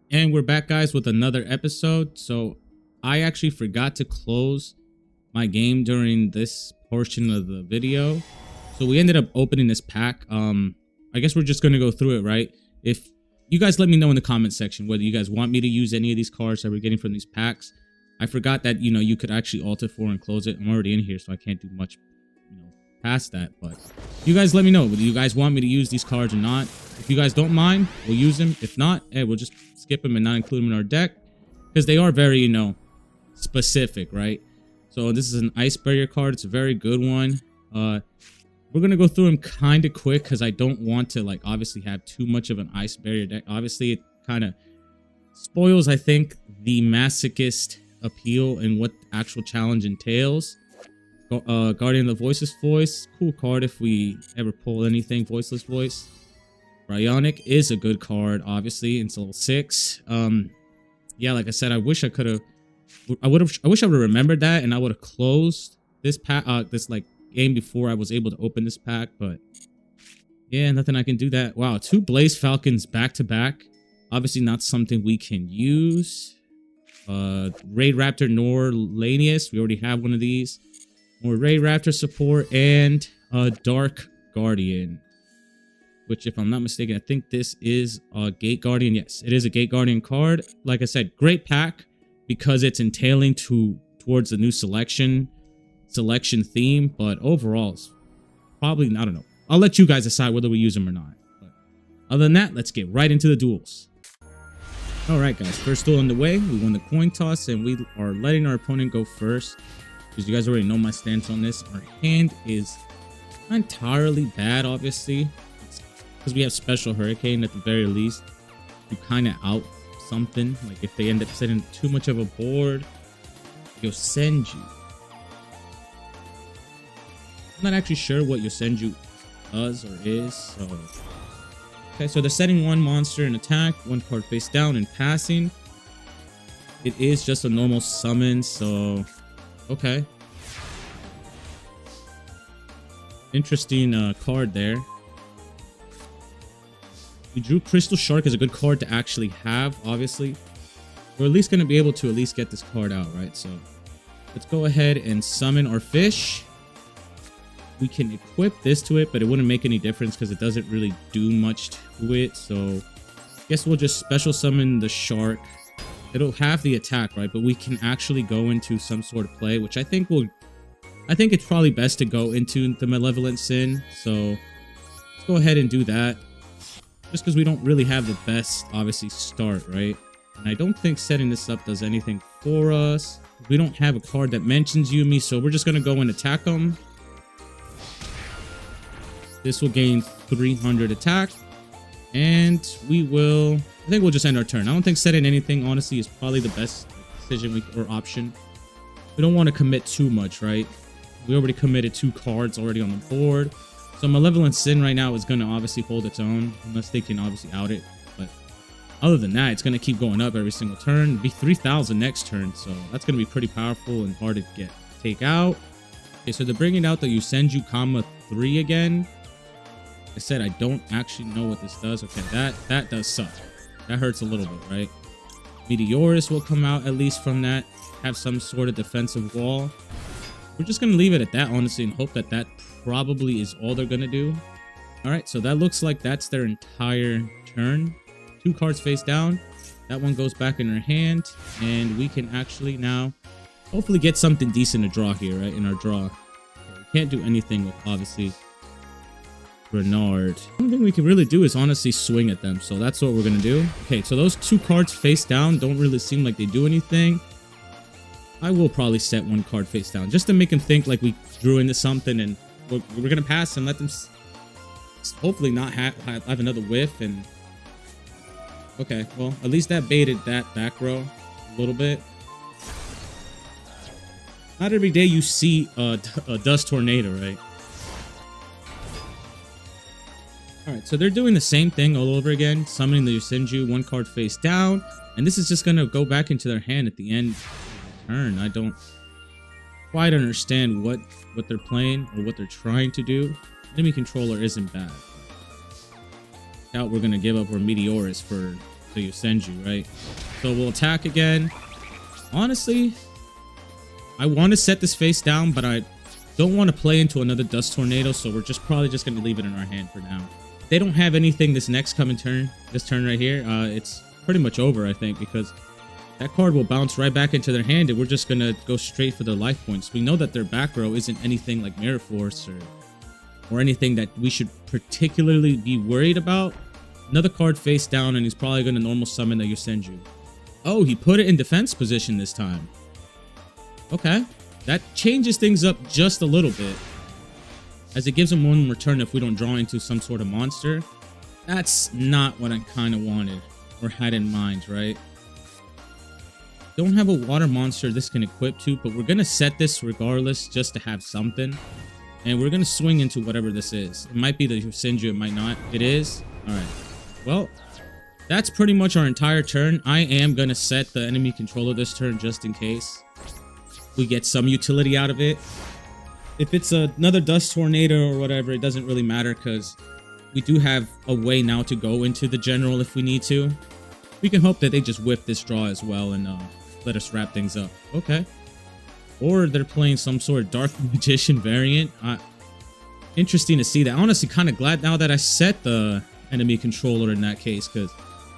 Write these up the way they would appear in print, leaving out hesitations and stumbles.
And we're back, guys, with another episode. So I actually forgot to close my game during this portion of the video. So we ended up opening this pack. I guess we're just going to go through it, right? If you guys let me know in the comment section whether you guys want me to use any of these cards that we're getting from these packs. I forgot that, you could actually alter for and close it. I'm already in here, so I can't do much, past that. But you guys let me know whether you guys want me to use these cards or not. If you guys don't mind, we'll use them. If not, hey, we'll just skip them and not include them in our deck, because they are very, specific, right? So this is an Ice Barrier card. It's a very good one. We're gonna go through them kind of quick because I don't want to, obviously have too much of an Ice Barrier deck. Obviously, it kind of spoils, I think, the Masochist appeal and what the actual challenge entails. Guardian of the Voiceless Voice, cool card if we ever pull anything. Voiceless Voice. Bryonic is a good card, obviously. It's level 6. Yeah, like I said, I wish I could have. I wish I would have remembered that, and I would have closed this pack, game before I was able to open this pack. But yeah, nothing I can do that. Wow, 2 Blaze Falcons back to back. Obviously, not something we can use. Raid Raptor Norlanius. We already have one of these. More Raid Raptor support and Dark Guardian. Which, if I'm not mistaken, I think this is a Gate Guardian. Yes, it is a Gate Guardian card. Like I said, great pack because it's entailing towards the new selection theme. But overall, it's probably, I don't know. I'll let you guys decide whether we use them or not. But other than that, let's get right into the duels. All right, guys. First duel on the way. We won the coin toss, and we are letting our opponent go first. Because you guys already know my stance on this. Our hand is not entirely bad, obviously. Because we have Special Hurricane at the very least. You kind of out something. Like if they end up setting too much of a board, Yosenju. I'm not actually sure what Yosenju does or is. So okay, so they're setting 1 monster in attack, 1 card face down and passing. It is just a normal summon, so okay. Interesting card there. We drew Crystal Shark as a good card to actually have, obviously. We're at least going to be able to at least get this card out, right? So let's go ahead and summon our fish. We can equip this to it, but it wouldn't make any difference because it doesn't really do much to it. So I guess we'll just special summon the shark. It'll have the attack, right? But we can actually go into some sort of play, which I think it's probably best to go into the Malevolent Sin. So let's go ahead and do that. Just because we don't really have the best, obviously, start, right? And I don't think setting this up does anything for us. We don't have a card that mentions Yumi, so we're just going to go and attack them. This will gain 300 attack. And I think we'll just end our turn. I don't think setting anything, honestly, is probably the best decision or option. We don't want to commit too much, right? We already committed 2 cards already on the board. So Malevolent Sin right now is going to obviously hold its own, unless they can obviously out it. But other than that, it's going to keep going up every single turn. It'll be 3,000 next turn, so that's going to be pretty powerful and hard to take out. Okay, so they're bringing out the Yosenju, 3 again. Like I said, I don't actually know what this does. Okay, that does suck. That hurts a little bit, right? Meteorus will come out at least from that. Have some sort of defensive wall. We're just going to leave it at that, honestly, and hope that probably is all they're going to do. All right, so that looks like that's their entire turn. 2 cards face down. That one goes back in our hand, and we can actually now hopefully get something decent to draw here, right, in our draw. We can't do anything with, obviously, Bernard. The only thing we can really do is honestly swing at them, so that's what we're going to do. Okay, so those 2 cards face down don't really seem like they do anything. I will probably set 1 card face down just to make them think like we drew into something, and we're gonna pass and let them hopefully not have another whiff. And okay, well, at least that baited that back row a little bit. Not every day you see a Dust Tornado, right? All right, so they're doing the same thing all over again, summoning the Yosenju, 1 card face down, and this is just gonna go back into their hand at the end turn. I don't quite understand what they're playing or what they're trying to do. Enemy controller isn't bad. Doubt we're gonna give up our Meteorus for the Yosenju, right? So we'll attack again. Honestly, I want to set this face down, but I don't want to play into another Dust Tornado, so we're probably just going to leave it in our hand for now. If they don't have anything this next coming turn, this turn right here, it's pretty much over, I think, because that card will bounce right back into their hand, and we're just going to go straight for their life points. We know that their back row isn't anything like Mirror Force or anything that we should particularly be worried about. Another card face down, and he's probably going to normal summon the Yosenju. Oh, he put it in defense position this time. Okay. That changes things up just a little bit, as it gives him one return if we don't draw into some sort of monster. That's not what I kind of wanted or had in mind, right? Don't have a water monster this can equip to, but we're going to set this regardless just to have something. And we're going to swing into whatever this is. It might be the Yosenju, it might not. It is. All right. Well, that's pretty much our entire turn. I am going to set the enemy controller this turn just in case we get some utility out of it. If it's another Dust Tornado or whatever, it doesn't really matter because we do have a way now to go into the general if we need to. We can hope that they just whip this draw as well and let us wrap things up. Okay. Or they're playing some sort of Dark Magician variant. Interesting to see that. Honestly, kind of glad now that I set the enemy controller in that case, because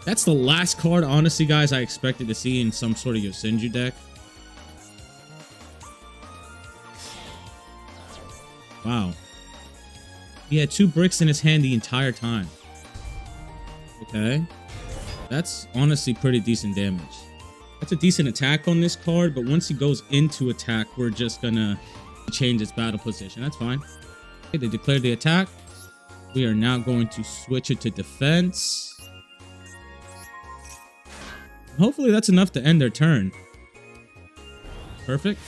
that's the last card, honestly, guys, I expected to see in some sort of Yosenju deck. Wow. He had 2 bricks in his hand the entire time. Okay. That's honestly pretty decent damage. That's a decent attack on this card, but once he goes into attack, we're just gonna change its battle position. That's fine. Okay, they declared the attack. We are now going to switch it to defense. Hopefully that's enough to end their turn. Perfect.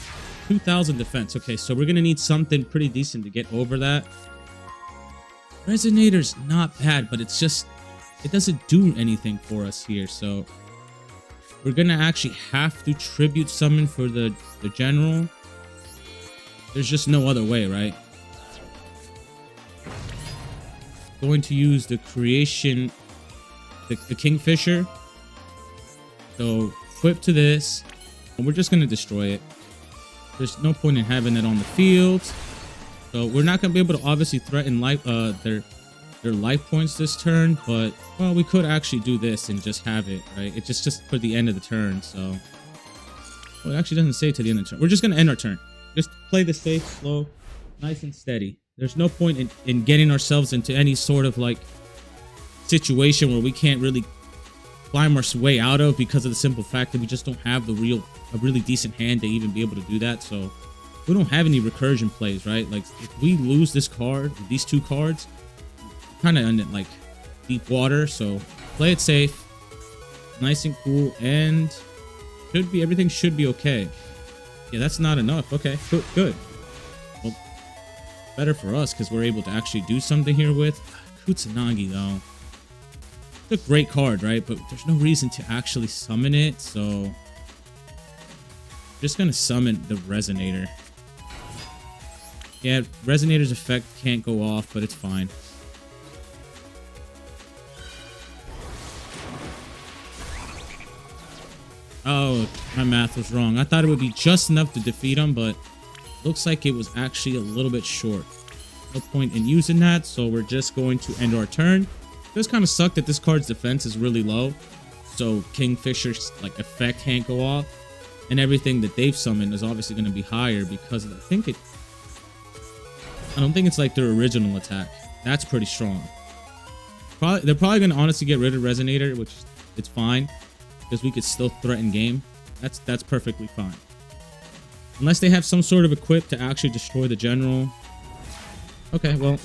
2,000 defense. Okay, so we're gonna need something pretty decent to get over that. Resonator's not bad, but it's just, it doesn't do anything for us here, so we're gonna actually have to tribute summon for the general. There's just no other way, right? Going to use the creation, the Kingfisher. So equip to this, and we're just gonna destroy it. There's no point in having it on the field. So we're not going to be able to obviously threaten life, their life points this turn. But, well, we could actually do this and just have it, right? It's just for the end of the turn, so. Well, it actually doesn't say to the end of the turn. We're just going to end our turn. Just play this safe, slow, nice and steady. There's no point in getting ourselves into any sort of, like, situation where we can't really climb our way out of because of the simple fact that we just don't have a really decent hand to even be able to do that. So we don't have any recursion plays, right? Like if we lose this card, these 2 cards, kind of in like deep water. So play it safe, nice and cool, and everything should be okay. Yeah, that's not enough. Okay, good. Well, better for us because we're able to actually do something here with Kusanagi though. A great card, right? But there's no reason to actually summon it, so just gonna summon the Resonator. Yeah, Resonator's effect can't go off, but it's fine. Oh, my math was wrong. I thought it would be just enough to defeat him, but looks like it was actually a little bit short. No point in using that, so we're just going to end our turn. It does kind of suck that this card's defense is really low, so Kingfisher's like effect can't go off, and everything that they've summoned is obviously going to be higher because of, I don't think it's like their original attack. That's pretty strong. They're probably going to honestly get rid of Resonator, which it's fine because we could still threaten game. That's perfectly fine, unless they have some sort of equip to actually destroy the general. Okay, well,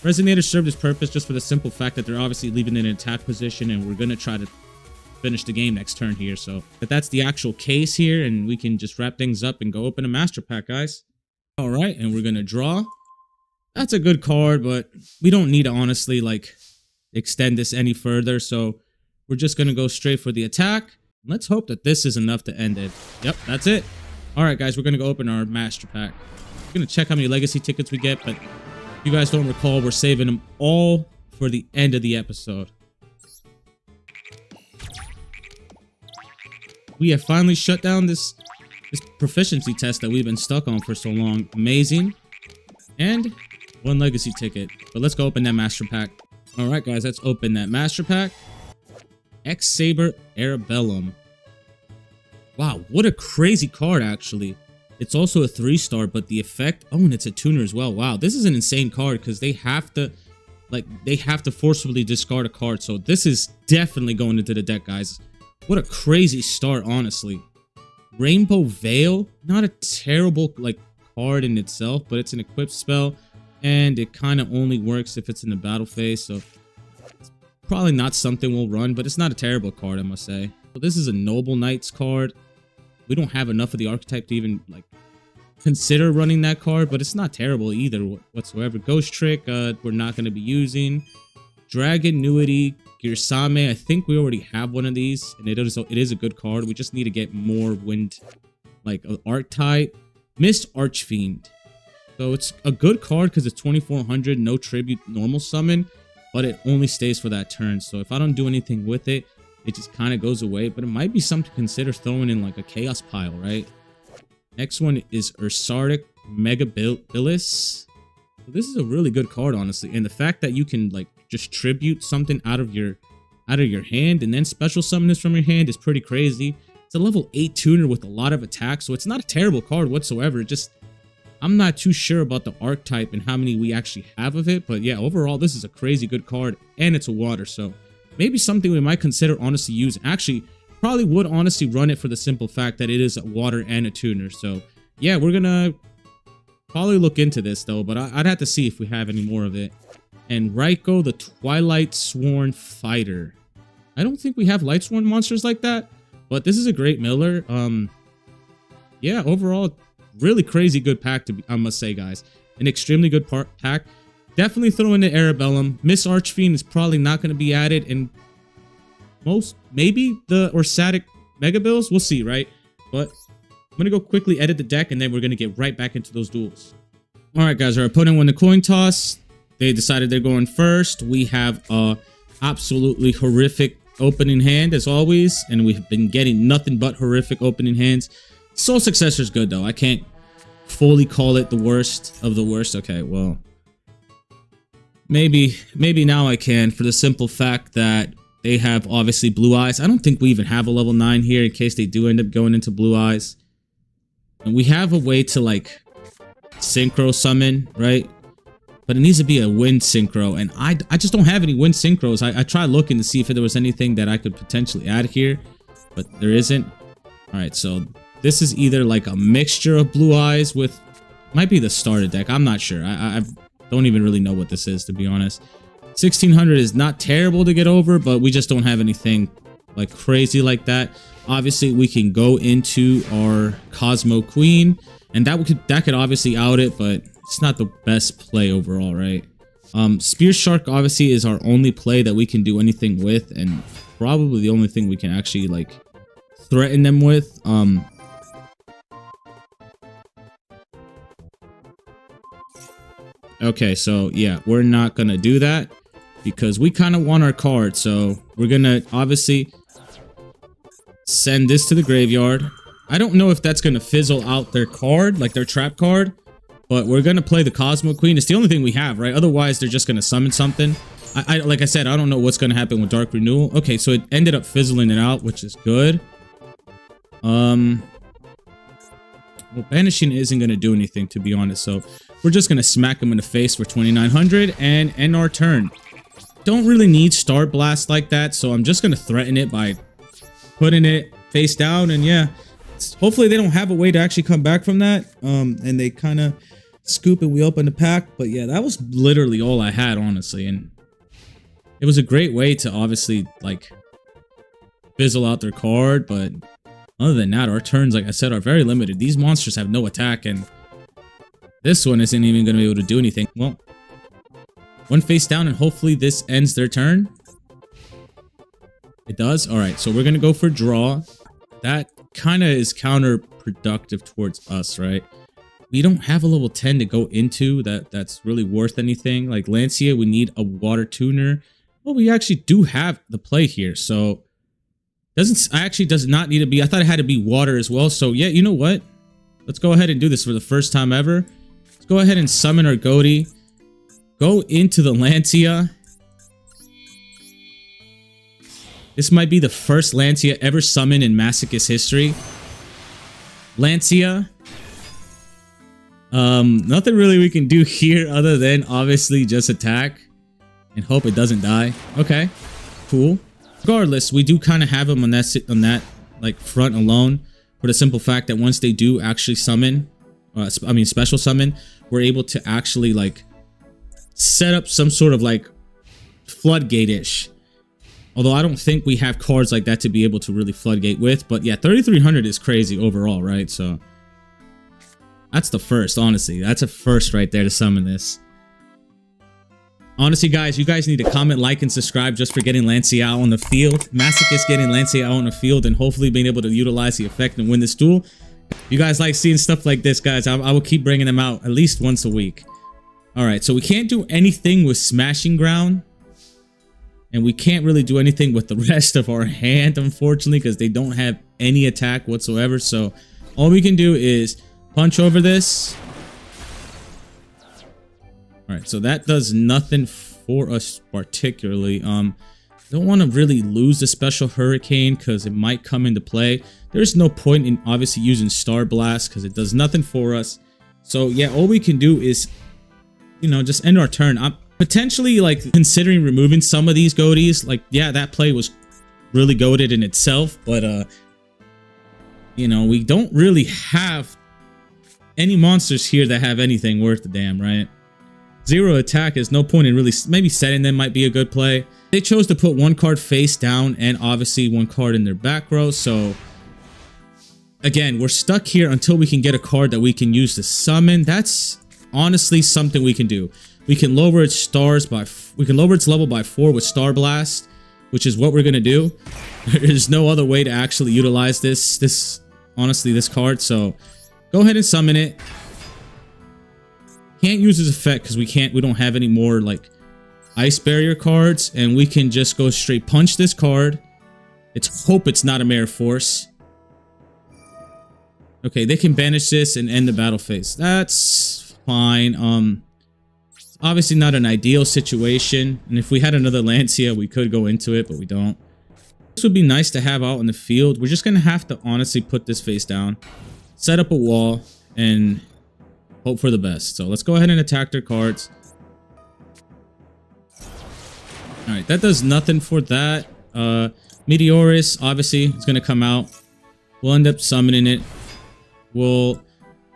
Resonator served its purpose just for the simple fact that they're obviously leaving it in attack position, and we're going to try to finish the game next turn here. So, but that's the actual case here, and we can just wrap things up and go open a Master Pack, guys. All right, and we're going to draw. That's a good card, but we don't need to honestly, like, extend this any further. So, we're just going to go straight for the attack. Let's hope that this is enough to end it. Yep, that's it. All right, guys, we're going to go open our Master Pack. We're going to check how many legacy tickets we get, but if you guys don't recall, we're saving them all for the end of the episode. We have finally shut down this proficiency test that we've been stuck on for so long. Amazing. And one legacy ticket. But let's go open that master pack. Alright guys, let's open that master pack. X-Saber Arabellum. Wow, what a crazy card actually. It's also a 3-star, but the effect... Oh, and it's a tuner as well. Wow, this is an insane card because they have to... Like, they have to forcibly discard a card. So this is definitely going into the deck, guys. What a crazy start, honestly. Rainbow Veil. Not a terrible, like, card in itself, but it's an equipped spell. And it kind of only works if it's in the battle phase. So it's probably not something we'll run, but it's not a terrible card, I must say. So this is a Noble Knights card. We don't have enough of the archetype to even, like, consider running that card, but it's not terrible either whatsoever. Ghost Trick, we're not going to be using. Dragon Nuity, Girsame, I think we already have one of these, and it is a good card. We just need to get more wind, like, archetype. Mist Archfiend. So it's a good card because it's 2400, no tribute, normal summon, but it only stays for that turn. So if I don't do anything with it, it just kind of goes away, but it might be something to consider throwing in like a chaos pile, right? Next one is Ursardic Megabilis. So this is a really good card, honestly, and the fact that you can like just tribute something out of your hand and then special summon this from your hand is pretty crazy. It's a level 8 tuner with a lot of attack, so it's not a terrible card whatsoever. Just I'm not too sure about the archetype and how many we actually have of it, but yeah, overall this is a crazy good card, and it's a water, so maybe something we might consider honestly use. Actually, probably would honestly run it for the simple fact that it is a water and a tuner. So yeah, we're gonna probably look into this though, but I'd have to see if we have any more of it. And Raiko, the Twilight Sworn Fighter. I don't think we have Light Sworn monsters like that, but this is a great miller. Yeah, overall, really crazy good pack I must say, guys. An extremely good pack. Definitely throw in the Arabellum. Miss Archfiend is probably not going to be added, and maybe the Ursardic Megabills. We'll see, right? But I'm going to go quickly edit the deck, and then we're going to get right back into those duels. Alright, guys. Our opponent won the coin toss. They decided they're going first. We have a absolutely horrific opening hand, as always, and we've been getting nothing but horrific opening hands. Soul Successor's good, though. I can't fully call it the worst of the worst. Okay, well, maybe now I can, for the simple fact that they have obviously Blue Eyes. I don't think we even have a level 9 here in case they do end up going into Blue Eyes. And we have a way to like synchro summon, right? But it needs to be a wind synchro, and I just don't have any wind synchros. I tried looking to see if there was anything that I could potentially add here, but there isn't. All right, so this is either like a mixture of Blue Eyes with, might be the starter deck. I'm not sure. I don't even really know what this is, to be honest. 1600 is not terrible to get over, but we just don't have anything like crazy like that. Obviously, we can go into our Cosmo Queen, and that could obviously out it, but it's not the best play overall, right? Spear Shark obviously is our only play that we can do anything with, and probably the only thing we can actually like threaten them with. Okay, so yeah, we're not gonna do that because we kind of want our card. So we're gonna obviously send this to the graveyard. I don't know if that's gonna fizzle out their card, like their trap card, but we're gonna play the Cosmo Queen. It's the only thing we have, right? Otherwise, they're just gonna summon something. Like I said, I don't know what's gonna happen with Dark Renewal. Okay, so it ended up fizzling it out, which is good. Well, Banishing isn't gonna do anything, to be honest, so we're just gonna smack him in the face for 2900 and end our turn. Don't really need Start Blast like that, so I'm just gonna threaten it by putting it face down, and yeah, hopefully they don't have a way to actually come back from that, and they kind of scoop and we open the pack. But yeah, that was literally all I had, honestly, and it was a great way to obviously like fizzle out their card. But other than that, our turns, like I said, are very limited. These monsters have no attack, and this one isn't even going to be able to do anything. Well, one face down, and hopefully this ends their turn. It does. All right, so we're going to go for draw. That kind of is counterproductive towards us, right? We don't have a level 10 to go into that's really worth anything. Like Lancia, we need a water tuner. Well, we actually do have the play here, so Actually does not need to be. I thought it had to be water as well. So yeah, you know what? Let's go ahead and do this for the first time ever. Let's go ahead and summon our goatee. Go into the Lancia. This might be the first Lancia ever summoned in Masochist history. Lancia. Nothing really we can do here other than obviously just attack and hope it doesn't die. Okay, cool. Regardless, we do kind of have them on that like front alone, for the simple fact that once they do actually summon, special summon, we're able to actually like set up some sort of like floodgate-ish. Although I don't think we have cards like that to be able to really floodgate with. But yeah, 3,300 is crazy overall, right? So that's the first, honestly. That's a first right there to summon this. Honestly, guys, you guys need to comment, like, and subscribe just for getting Lancia out on the field. Masochist getting Lancia out on the field and hopefully being able to utilize the effect and win this duel. You guys like seeing stuff like this, guys. I will keep bringing them out at least once a week. All right, so we can't do anything with Smashing Ground. And we can't really do anything with the rest of our hand, unfortunately, because they don't have any attack whatsoever. So all we can do is punch over this. All right, so that does nothing for us particularly. Don't want to really lose the special hurricane because it might come into play. There's no point in obviously using Star Blast because it does nothing for us. So yeah, all we can do is, you know, just end our turn. I'm potentially like considering removing some of these goatees. Like, yeah, that play was really goated in itself, but you know, we don't really have any monsters here that have anything worth a damn, right? Zero attack is no point in really, maybe setting them might be a good play. They chose to put one card face down and obviously one card in their back row. So again, we're stuck here until we can get a card that we can use to summon. That's honestly something we can do. We can lower its level by 4 with Star Blast, which is what we're gonna do. There's no other way to actually utilize this card. So go ahead and summon it. Can't use this effect because we don't have any more like ice barrier cards, and we can just go straight punch this card. Let's hope it's not a Mare Force. Okay, they can banish this and end the battle phase. That's fine. Obviously not an ideal situation, and if we had another Lancia, we could go into it, but we don't. This would be nice to have out in the field. We're just gonna have to honestly put this face down, set up a wall, and hope for the best. So let's go ahead and attack their cards. All right, that does nothing for that. Meteorus obviously is going to come out. We'll end up summoning it. We'll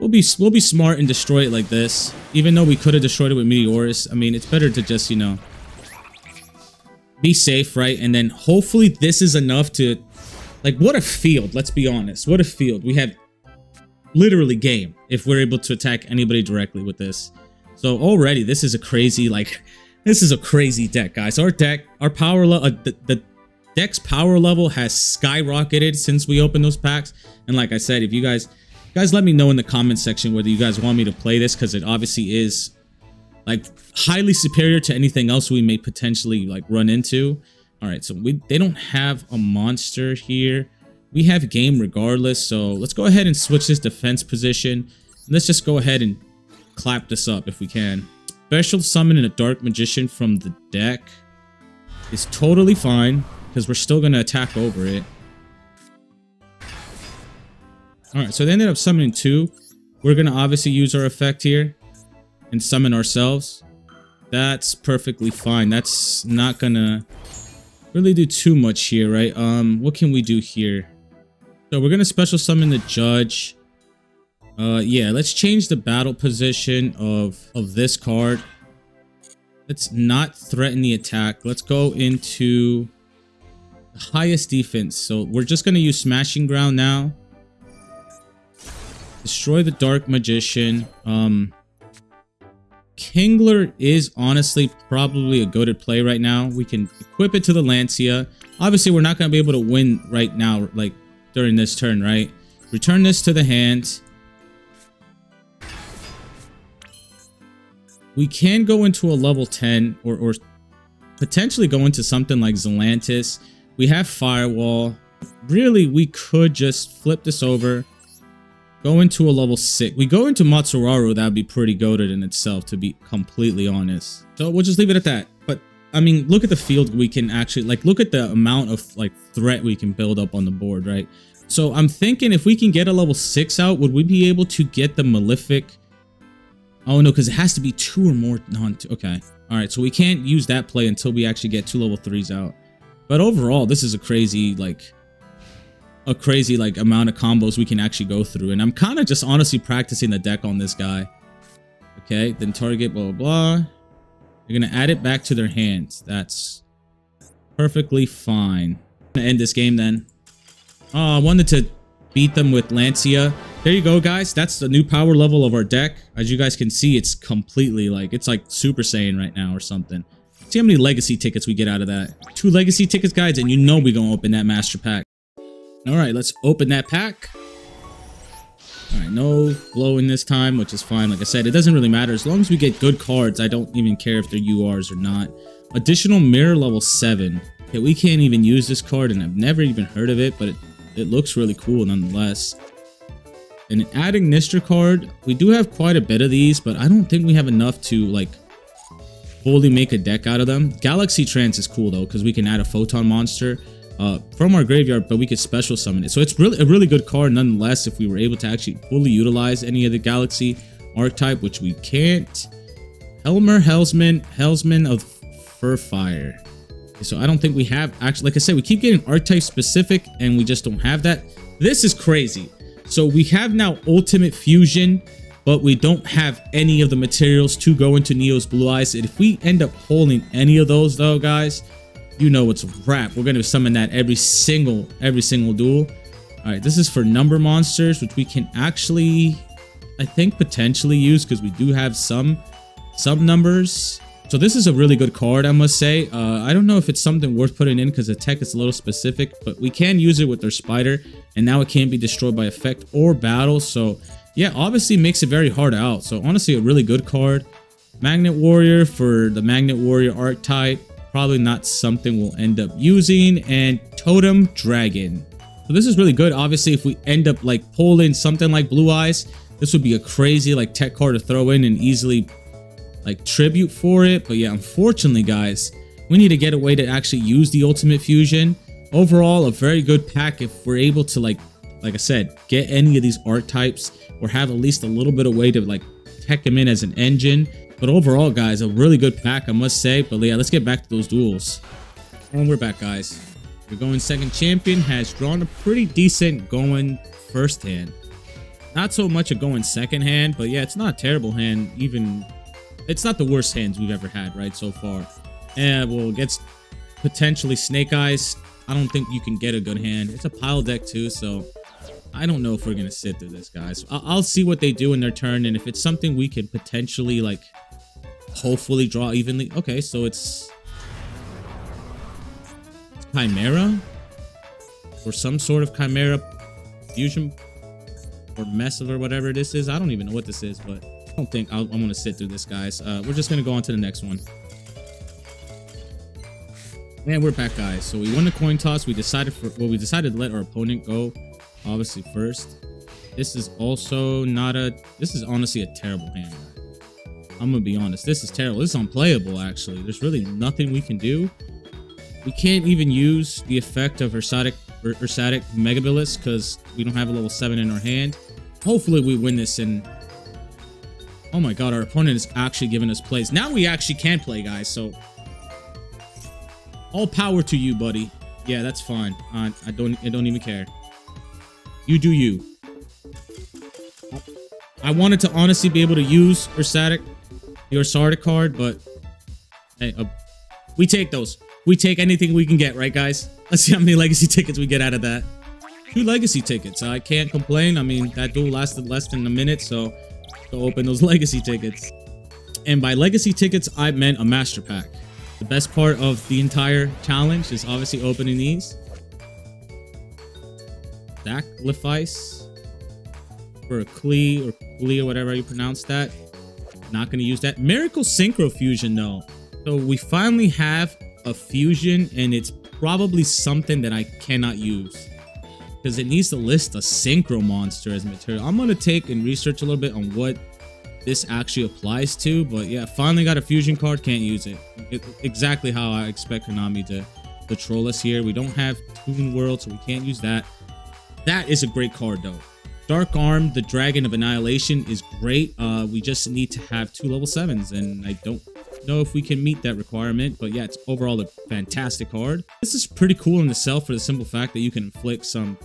be smart and destroy it like this. Even though we could have destroyed it with Meteorus, I mean, it's better to just, you know, be safe, right? And then hopefully this is enough to, like, what a field. Let's be honest. What a field. We have literally game if we're able to attack anybody directly with this. So already this is a crazy, like, this is a crazy deck, guys. Our power level, the deck's power level has skyrocketed since we opened those packs. And like I said, if you guys let me know in the comment section whether you guys want me to play this, because it obviously is like highly superior to anything else we may potentially like run into. All right, so they don't have a monster here. We have game regardless, so let's go ahead and switch this defense position. Let's just go ahead and clap this up if we can. Special summon in a Dark Magician from the deck is totally fine because we're still going to attack over it. Alright, so they ended up summoning 2. We're going to obviously use our effect here and summon ourselves. That's perfectly fine. That's not going to really do too much here, right? What can we do here? So we're going to special summon the Judge. Yeah, let's change the battle position of this card. Let's not threaten the attack. Let's go into the highest defense. So we're just going to use Smashing Ground now. Destroy the Dark Magician. Kingler is honestly probably a goated play right now. We can equip it to the Lancia. Obviously, we're not going to be able to win right now, like during this turn, right? Return this to the hand. We can go into a level 10 or potentially go into something like Zelantis. We have Firewall. really, we could just flip this over, go into a level 6. We go into Matsuraru, that would be pretty goated in itself, to be completely honest. So we'll just leave it at that. But, I mean, look at the field we can actually, like, look at the amount of, like, threat we can build up on the board, right? So I'm thinking if we can get a level 6 out, would we be able to get the Malefic? Oh, no, because it has to be 2 or more okay. All right, so we can't use that play until we actually get 2 level 3s out. But overall, this is a crazy, like, amount of combos we can actually go through. And I'm kind of just honestly practicing the deck on this guy. Okay, then target, blah, blah, blah. You're going to add it back to their hands. That's perfectly fine. I'm going to end this game then. Oh, I wanted to beat them with Lancia. There you go, guys. That's the new power level of our deck. As you guys can see, it's completely like, it's like Super Saiyan right now or something. See how many legacy tickets we get out of that. 2 legacy tickets, guys, and you know we're going to open that master pack. All right, let's open that pack. All right, no glowing this time, which is fine. Like I said, it doesn't really matter. As long as we get good cards, I don't even care if they're URs or not. Additional mirror level 7. Okay, we can't even use this card, and I've never even heard of it, but it looks really cool nonetheless. And adding Nistra card, we do have quite a bit of these, but I don't think we have enough to, like, fully make a deck out of them. Galaxy Trance is cool, though, because we can add a Photon monster from our graveyard, but we could special summon it. So it's really a really good card nonetheless if we were able to actually fully utilize any of the Galaxy archetype, which we can't. Hellsman of Furfire. So I don't think we have, actually, like I said, we keep getting archetype specific and we just don't have that. This is crazy. So we have now Ultimate Fusion, but we don't have any of the materials to go into Neo's Blue Eyes. And if we end up holding any of those, though, guys, you know it's a wrap. We're going to summon that every single duel. All right, this is for number monsters, which we can actually, I think, potentially use because we do have some numbers. So this is a really good card, I must say. I don't know if it's something worth putting in because the tech is a little specific, but we can use it with their spider, and now it can't be destroyed by effect or battle. So yeah, obviously makes it very hard out. So honestly, a really good card. Magnet Warrior for the Magnet Warrior archetype. Probably not something we'll end up using. And Totem Dragon. So this is really good. Obviously, if we end up like pulling something like Blue Eyes, this would be a crazy like tech card to throw in and easily like tribute for it. But yeah, unfortunately, guys, we need to get a way to actually use the Ultimate Fusion. Overall, a very good pack if we're able to like I said, get any of these archetypes or have at least a little bit of way to like tech them in as an engine. But overall, guys, a really good pack, I must say. But yeah, let's get back to those duels. And we're back, guys. We're going second champion has drawn a pretty decent going first hand. Not so much a going second hand, but yeah, it's not a terrible hand. Even it's not the worst hands we've ever had, right, so far. And well, it gets potentially Snake Eyes. I don't think you can get a good hand. It's a pile deck too, so I don't know if we're gonna sit through this, guys. I'll see what they do in their turn, and if it's something we could potentially like hopefully draw evenly. Okay, so it's Chimera or some sort of Chimera fusion or mess or whatever this is. I don't even know what this is, but I don't think I'm gonna sit through this, guys. We're just gonna go on to the next one. And we're back, guys. So we won the coin toss. We decided to let our opponent go obviously first. This is also not a, this is honestly a terrible hand. I'm gonna be honest, this is terrible. This is unplayable, actually. There's really nothing we can do. We can't even use the effect of Ursatic Megabilis because we don't have a level 7 in our hand. Hopefully we win this, and oh my god, our opponent is actually giving us plays. Now we actually can play, guys, so all power to you, buddy. Yeah, that's fine. I don't even care. You do you. I wanted to honestly be able to use the Ursatic card, but hey, we take those. We take anything we can get, right, guys? Let's see how many legacy tickets we get out of that. 2 legacy tickets. I can't complain. I mean, that duel lasted less than a minute, so go open those legacy tickets. And by legacy tickets, I meant a master pack. The best part of the entire challenge is obviously opening these. Sacrifice for a Klee or whatever you pronounce that. Not going to use that. Miracle Synchro Fusion, though. So we finally have a fusion, and it's probably something that I cannot use. because it needs to list a synchro monster as material. I'm gonna take and research a little bit on what this actually applies to, but yeah, finally got a fusion card. Can't use it. Exactly how I expect Konami to troll us here. We don't have Toon World, so we can't use that. That is a great card though. Dark Arm, the Dragon of Annihilation, is great. We just need to have 2 level 7s, and I don't know if we can meet that requirement, but yeah, it's overall a fantastic card. This is pretty cool in itself for the simple fact that you can inflict some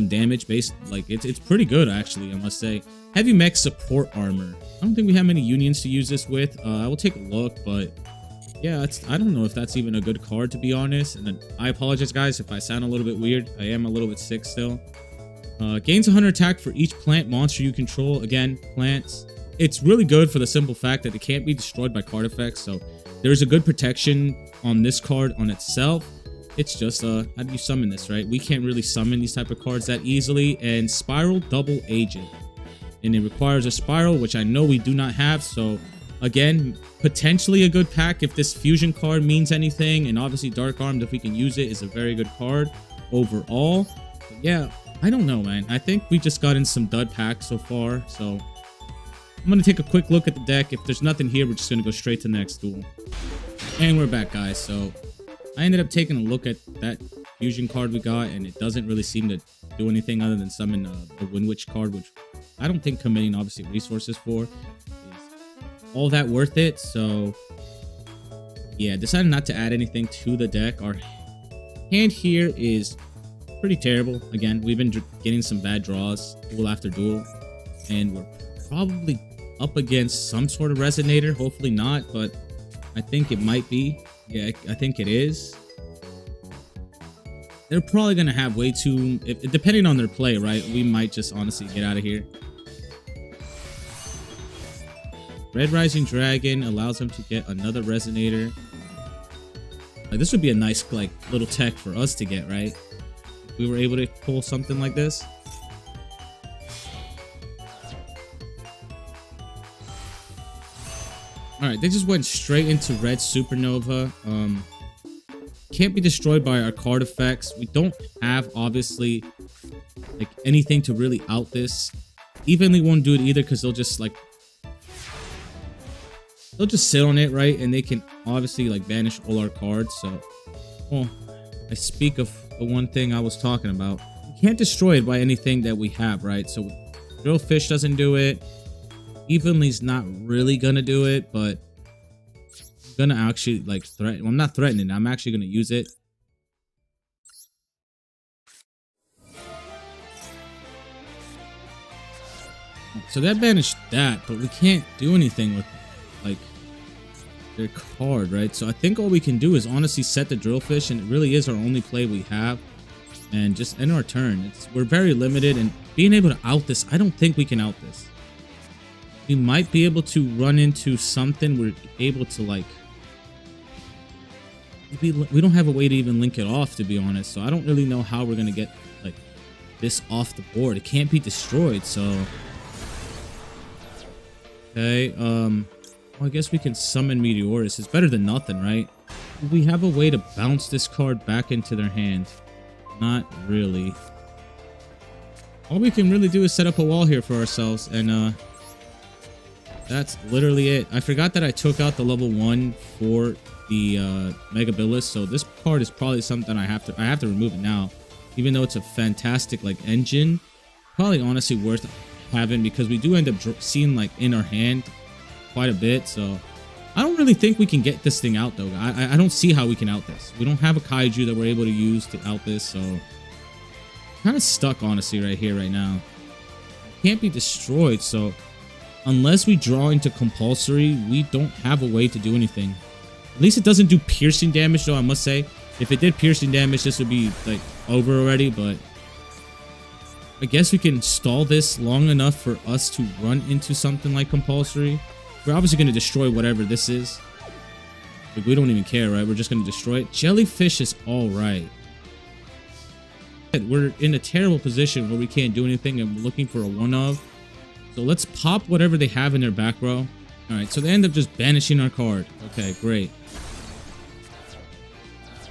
damage based, like it's pretty good actually, I must say. Heavy Mech Support Armor. I don't think we have many unions to use this with. I will take a look, but yeah, I don't know if that's even a good card, to be honest. And then I apologize, guys, if I sound a little bit weird. I am a little bit sick still. Gains 100 attack for each plant monster you control. Again, plants. It's really good for the simple fact that it can't be destroyed by card effects. So there's a good protection on this card on itself. It's just, how do you summon this, right? We can't really summon these type of cards that easily. And Spiral Double Agent. And it requires a Spiral, which I know we do not have. So again, potentially a good pack if this fusion card means anything. And obviously Dark Armed, if we can use it, is a very good card overall. But yeah, I don't know, man. I think we just got in some dud packs so far. So I'm going to take a quick look at the deck. If there's nothing here, we're just going to go straight to the next duel. And we're back, guys. So I ended up taking a look at that fusion card we got, and it doesn't really seem to do anything other than summon a Wind Witch card, which I don't think committing, obviously, resources for is all that worth it. So yeah, decided not to add anything to the deck. Our hand here is pretty terrible. Again, we've been getting some bad draws duel after duel, and we're probably up against some sort of Resonator. Hopefully not, but I think it might be. Yeah, I think it is. They're probably going to have way too... depending on their play, right? We might just honestly get out of here. Red Rising Dragon allows him to get another Resonator. Like, this would be a nice, like, little tech for us to get, right? If we were able to pull something like this. Alright, they just went straight into Red Supernova. Can't be destroyed by our card effects. We don't have, obviously, like, anything to really out this. Evenly won't do it either, because they'll just, like... they'll just sit on it, right? And they can, obviously, like, banish all our cards, so... well, I speak of the one thing I was talking about. We can't destroy it by anything that we have, right? So, Drillfish doesn't do it. Evenly's not really gonna do it, but I'm gonna actually like threaten. Well, I'm not threatening. I'm actually gonna use it. So that banished that, but we can't do anything with like their card, right? So I think all we can do is honestly set the Drillfish, and it really is our only play we have, and just end our turn. We're very limited, and being able to out this, I don't think we can out this. We might be able to run into something. We're able to, like... we don't have a way to even link it off, to be honest. So I don't really know how we're going to get, like, this off the board. It can't be destroyed, so... okay, well, I guess we can summon Meteorus. It's better than nothing, right? We have a way to bounce this card back into their hand. Not really. All we can really do is set up a wall here for ourselves, and, that's literally it. I forgot that I took out the level 1 for the Mega Billis, so this card is probably something I have to remove it now. Even though it's a fantastic like engine, probably honestly worth having, because we do end up seeing like in our hand quite a bit. So I don't really think we can get this thing out though. I don't see how we can out this. We don't have a kaiju that we're able to use to out this, so kind of stuck honestly right here right now. Can't be destroyed, so unless we draw into compulsory, we don't have a way to do anything. At least it doesn't do piercing damage, though, I must say. If it did piercing damage, this would be, like, over already, but... I guess we can stall this long enough for us to run into something like compulsory. We're obviously going to destroy whatever this is. Like, we don't even care, right? We're just going to destroy it. Jellyfish is alright. We're in a terrible position where we can't do anything, and we're looking for a one-of. So let's pop whatever they have in their back row. Alright, so they end up just banishing our card. Okay, great.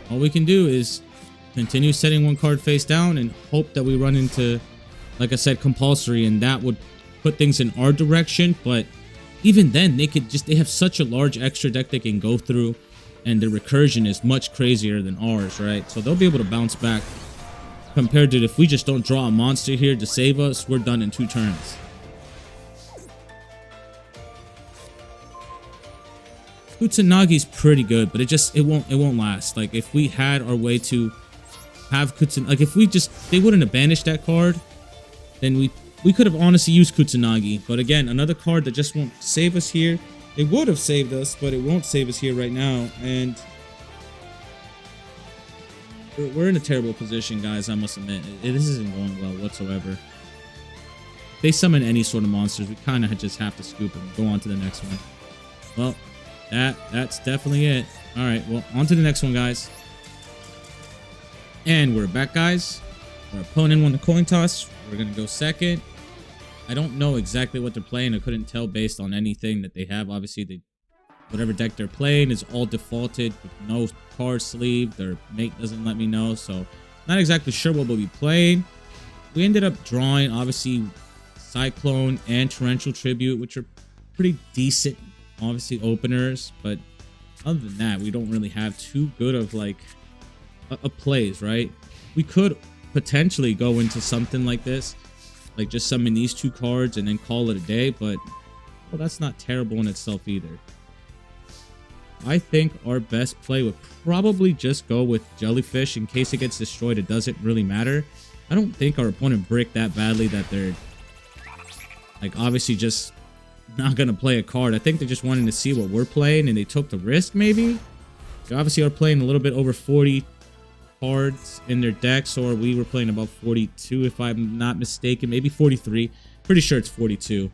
All we can do is continue setting one card face down and hope that we run into, like I said, compulsory, and that would put things in our direction. But even then, they have such a large extra deck they can go through, and their recursion is much crazier than ours, right? So they'll be able to bounce back compared to if we just don't draw a monster here to save us, we're done in 2 turns. Kutsanagi's pretty good, but it won't last. Like, if we had our way to have Kutsanagi, like if they wouldn't have banished that card, then we could have honestly used Kusanagi. But again, another card that just won't save us here. It would have saved us, but it won't save us here right now. And we're in a terrible position, guys, I must admit. This isn't going well whatsoever. If they summon any sort of monsters, we kind of just have to scoop them. Go on to the next one. Well, that's definitely it. All right, well, on to the next one, guys. And we're back, guys. Our opponent won the coin toss. We're going to go second. I don't know exactly what they're playing. I couldn't tell based on anything that they have. Obviously, whatever deck they're playing is all defaulted with no card sleeve. Their mate doesn't let me know, so not exactly sure what we'll be playing. We ended up drawing, obviously, Cyclone and Torrential Tribute, which are pretty decent, obviously, openers. But other than that, we don't really have too good of, like, a plays, right? We could potentially go into something like this, like just summon these 2 cards and then call it a day, but well, that's not terrible in itself either. I think our best play would probably just go with Jellyfish. In case it gets destroyed, it doesn't really matter. I don't think our opponent bricked that badly that they're, like, obviously just not gonna play a card. I think they're just wanting to see what we're playing and they took the risk, maybe. They obviously are playing a little bit over 40 cards in their decks, or we were playing about 42 if I'm not mistaken, maybe 43. Pretty sure it's 42. So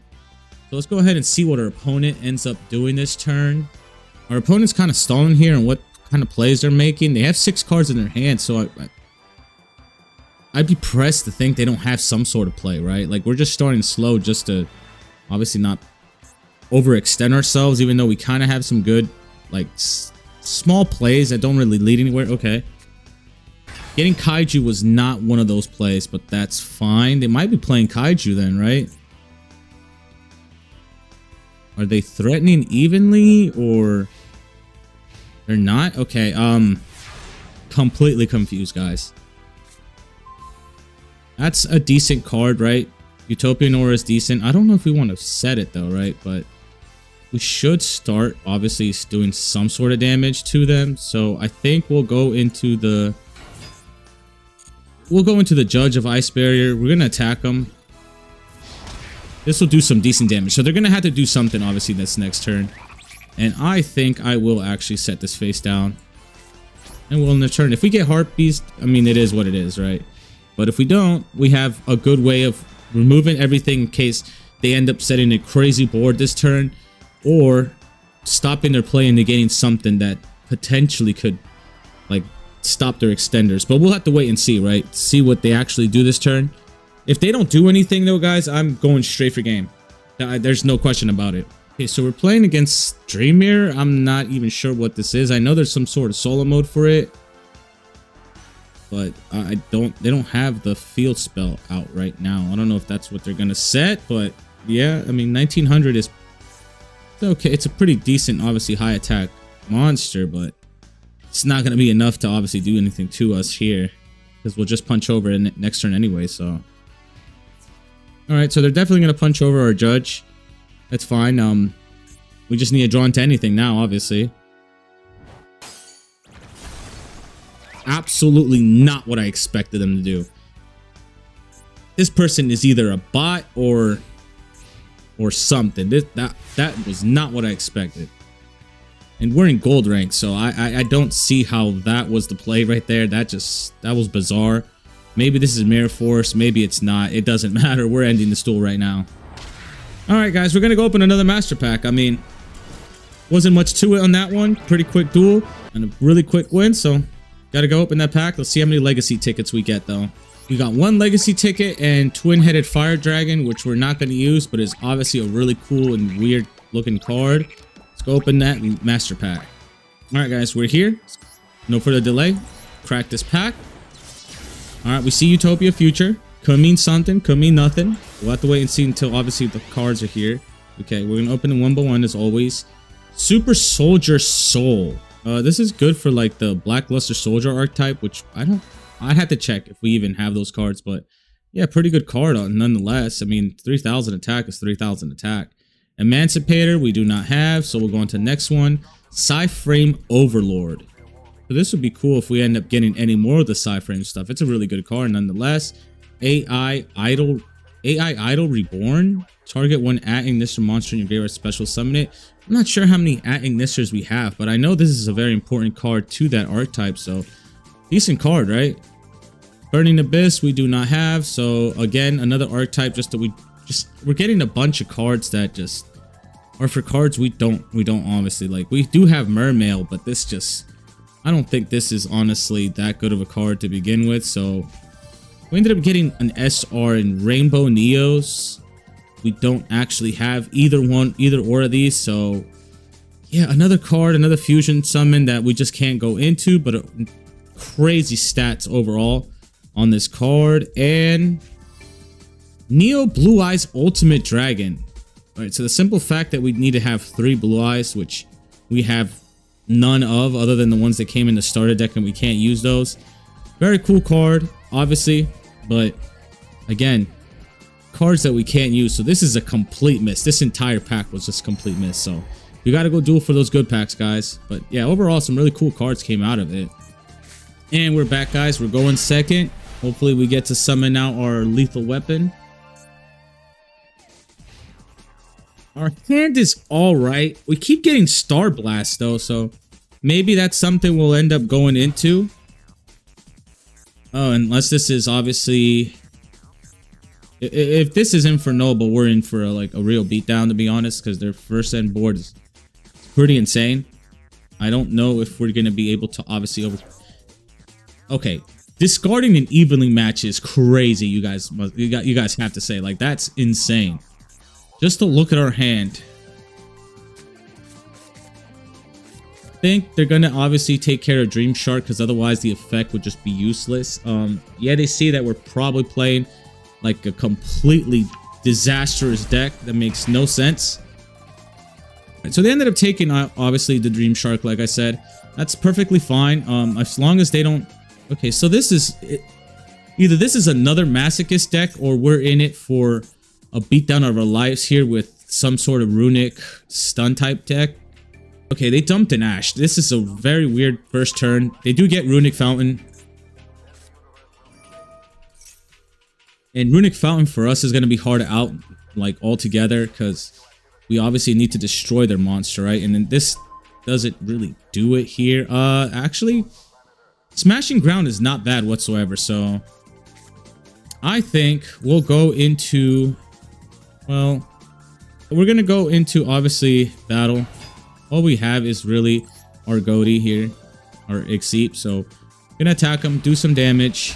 let's go ahead and see what our opponent ends up doing this turn. Our opponent's kind of stalling here and what kind of plays they're making. They have 6 cards in their hand, so I'd be pressed to think they don't have some sort of play, right? Like, we're just starting slow just to obviously not overextend ourselves, even though we kind of have some good, like, small plays that don't really lead anywhere. Okay. Getting Kaiju was not one of those plays, but that's fine. They might be playing Kaiju then, right? Are they threatening evenly, or they're not? Okay, completely confused, guys. That's a decent card, right? Utopian Aura is decent. I don't know if we want to set it though, right? But we should start obviously doing some sort of damage to them. So I think we'll go into the Judge of Ice Barrier. We're gonna attack them. This will do some decent damage. So they're gonna have to do something obviously this next turn. And I think I will actually set this face down. And we'll in the turn. If we get Heart Beast, I mean, it is what it is, right? But if we don't, we have a good way of removing everything in case they end up setting a crazy board this turn, or stopping their play and negating something that potentially could, like, stop their extenders. But we'll have to wait and see, right? See what they actually do this turn. If they don't do anything though, guys, I'm going straight for game. There's no question about it. Okay, so we're playing against Dream Mirror. I'm not even sure what this is. I know there's some sort of solo mode for it, but they don't have the field spell out right now. I don't know if that's what they're gonna set, but yeah, I mean, 1900 is okay. It's a pretty decent, obviously high attack monster, but it's not gonna be enough to obviously do anything to us here, because we'll just punch over in next turn anyway. So all right, so they're definitely gonna punch over our Judge. That's fine. We just need to draw into anything now, obviously. Absolutely not what I expected them to do. This person is either a bot or something. That was not what I expected. And we're in gold rank, so I don't see how that was the play right there. That was bizarre. Maybe this is Mirror Force, maybe it's not. It doesn't matter. We're ending this duel right now. Alright guys, we're gonna go open another master pack. I mean, wasn't much to it on that one. Pretty quick duel and a really quick win, so gotta go open that pack. Let's see how many legacy tickets we get though. We got 1 legacy ticket and twin-headed fire dragon, which we're not gonna use, but is obviously a really cool and weird looking card. Let's go open that master pack. Alright guys, we're here. No further delay. Crack this pack. All right, we see Utopia Future. Could mean something, could mean nothing. We'll have to wait and see until obviously the cards are here. Okay, we're gonna open it one by one as always. Super Soldier Soul. This is good for like the Blackluster Soldier archetype, which I'd have to check if we even have those cards, but yeah, pretty good card nonetheless. I mean, 3,000 attack is 3,000 attack. Emancipator, we do not have, so we'll go on to the next one. Psyframe Overlord. So this would be cool if we end up getting any more of the Psyframe stuff. It's a really good card nonetheless. AI Idol Reborn. Target one at Ignition monster in your graveyard, special summon it. I'm not sure how many at Ignisters we have, but I know this is a very important card to that archetype, so decent card, right? Burning Abyss, we do not have, so again, another archetype just that we're getting a bunch of cards that just are for cards we don't honestly like. We do have Mermail, but this just, I don't think this is honestly that good of a card to begin with, so we ended up getting an SR in Rainbow Neos. We don't actually have either or of these, so yeah, another card, another fusion summon that we just can't go into, but crazy stats overall on this card. And Neo Blue Eyes Ultimate Dragon. All right, so the simple fact that we need to have 3 Blue Eyes, which we have none of other than the ones that came in the starter deck, and we can't use those. Very cool card, obviously, but again, cards that we can't use. So this is a complete miss. This entire pack was just complete miss. So you got to go duel for those good packs, guys. But yeah, overall, some really cool cards came out of it. And we're back, guys. We're going second. Hopefully we get to summon out our lethal weapon. Our hand is all right. We keep getting Star Blast though, so maybe that's something we'll end up going into. Oh, unless this is obviously, if this is Infernoble, we're in for a real beatdown, to be honest, because their first end board is pretty insane. I don't know if we're gonna be able to obviously Okay, discarding an evenly match is crazy. You guys have to say, like, that's insane. Just to look at our hand, I think they're gonna obviously take care of Dream Shark, because otherwise the effect would just be useless. Yeah, they see that we're probably playing like a completely disastrous deck that makes no sense. So they ended up taking obviously the Dream Shark, like I said. That's perfectly fine, as long as they don't. Okay, so this is either this is another Masochist deck, or we're in it for a beatdown of our lives here with some sort of runic stun type deck. Okay, they dumped an Ash. This is a very weird first turn. They do get Runic Fountain. And Runic Fountain for us is going to be hard out, like, altogether, because we obviously need to destroy their monster, right? And then this doesn't really do it here. Actually, Smashing Ground is not bad whatsoever, so I think we'll go into, well, we're going to go into, obviously, battle. All we have is really our Goaty here, our Ixeep, so gonna attack him, do some damage.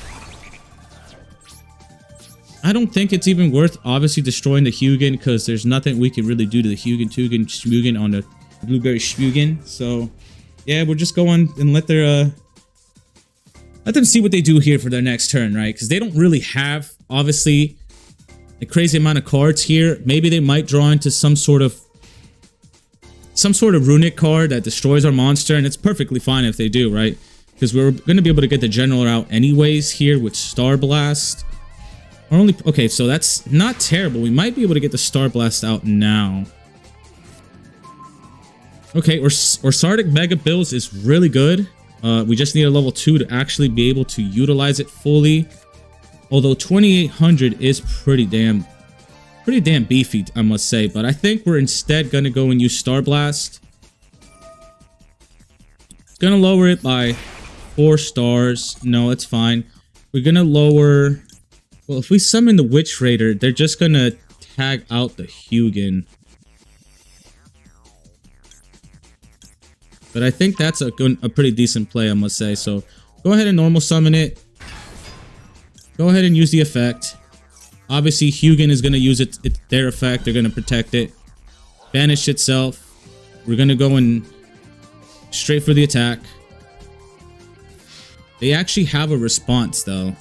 I don't think it's even worth obviously destroying the Hugin, because there's nothing we can really do to the Hugin, Tugin, Shmugen on the Blueberry Shmugen. So yeah, we'll just go on and let them see what they do here for their next turn, right? Because they don't really have obviously a crazy amount of cards here. Maybe they might draw into some sort of runic card that destroys our monster, and it's perfectly fine if they do, right? Because we're going to be able to get the general out anyways here with Star Blast. Okay, so that's not terrible. We might be able to get the Star Blast out now. Okay, or Sardic Mega Bills is really good. We just need a level 2 to actually be able to utilize it fully. Although 2800 is pretty damn beefy, I must say. But I think we're instead going to go and use Star Blast. It's going to lower it by 4 stars. No, it's fine. We're going to lower... Well, if we summon the Witch Raider, they're just going to tag out the Hugin. But I think that's a pretty decent play, I must say. So go ahead and normal summon it. Go ahead and use the effect. Obviously, Hugin is going to use their effect. They're going to protect it. Banish itself. We're going to go in straight for the attack. They actually have a response, though.